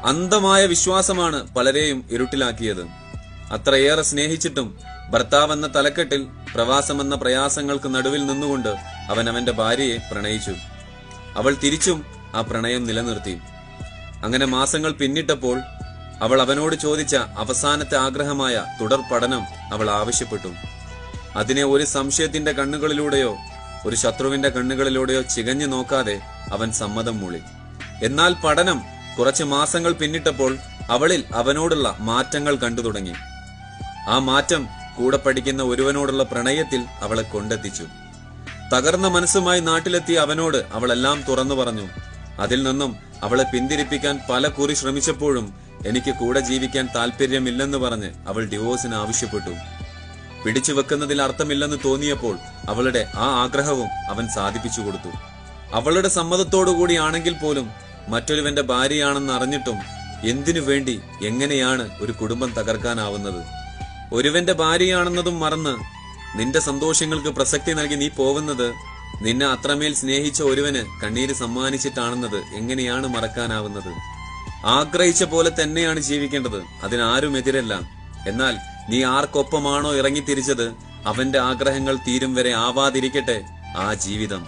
അന്ധമായ വിശ്വാസമാണ് പലരെയും ഇരുട്ടിലാക്കിയത്. അത്രയേറെ സ്നേഹിച്ചിട്ടും ഭർത്താവെന്ന തലക്കെട്ടിൽ പ്രവാസമെന്ന പ്രയാസങ്ങൾക്ക് നടുവിൽ നിന്നുകൊണ്ട് അവൻ അവന്റെ ഭാര്യയെ പ്രണയിച്ചു. അവൾ തിരിച്ചും ആ പ്രണയം നിലനിർത്തി. അങ്ങനെ മാസങ്ങൾ പിന്നിട്ടപ്പോൾ അവൾ അവനോട് ചോദിച്ച അവസാനത്തെ ആഗ്രഹമായ തുടർ പഠനം അവൾ ആവശ്യപ്പെട്ടു. അതിനെ ഒരു സംശയത്തിന്റെ കണ്ണുകളിലൂടെയോ ഒരു ശത്രുവിന്റെ കണ്ണുകളിലൂടെയോ ചികഞ്ഞു നോക്കാതെ അവൻ സമ്മതം മൂളി. എന്നാൽ പഠനം കുറച്ച് മാസങ്ങൾ പിന്നിട്ടപ്പോൾ അവളിൽ അവനോടുള്ള മാറ്റങ്ങൾ കണ്ടു തുടങ്ങി. ആ മാറ്റം കൂടെ പഠിക്കുന്ന ഒരുവനോടുള്ള പ്രണയത്തിൽ അവളെ കൊണ്ടെത്തിച്ചു. തകർന്ന മനസ്സുമായി നാട്ടിലെത്തിയ അവനോട് അവളെല്ലാം തുറന്നു പറഞ്ഞു. അതിൽ നിന്നും അവളെ പിന്തിരിപ്പിക്കാൻ പല കുറി ശ്രമിച്ചപ്പോഴും എനിക്ക് കൂടെ ജീവിക്കാൻ താല്പര്യമില്ലെന്ന് പറഞ്ഞ് അവൾ ഡിവോഴ്സിന് ആവശ്യപ്പെട്ടു. പിടിച്ചു വെക്കുന്നതിൽ അർത്ഥമില്ലെന്ന് തോന്നിയപ്പോൾ അവളുടെ ആ ആഗ്രഹവും അവൻ സാധിപ്പിച്ചു കൊടുത്തു. അവളുടെ സമ്മതത്തോടുകൂടിയാണെങ്കിൽ പോലും മറ്റൊരുവന്റെ ഭാര്യയാണെന്ന് അറിഞ്ഞിട്ടും എന്തിനു വേണ്ടി എങ്ങനെയാണ് ഒരു കുടുംബം തകർക്കാനാവുന്നത്? ഒരുവന്റെ ഭാര്യയാണെന്നതും മറന്ന് നിന്റെ സന്തോഷങ്ങൾക്ക് പ്രസക്തി നൽകി നീ പോവുന്നത് നിന്നെ അത്രമേൽ സ്നേഹിച്ച ഒരുവന് കണ്ണീര് സമ്മാനിച്ചിട്ടാണെന്നത് എങ്ങനെയാണ് മറക്കാനാവുന്നത്? ആഗ്രഹിച്ച പോലെ തന്നെയാണ് ജീവിക്കേണ്ടത്, അതിനാരും എതിരല്ല. എന്നാൽ നീ ആർക്കൊപ്പമാണോ ഇറങ്ങിത്തിരിച്ചത് അവന്റെ ആഗ്രഹങ്ങൾ തീരും വരെ ആവാതിരിക്കട്ടെ ആ ജീവിതം.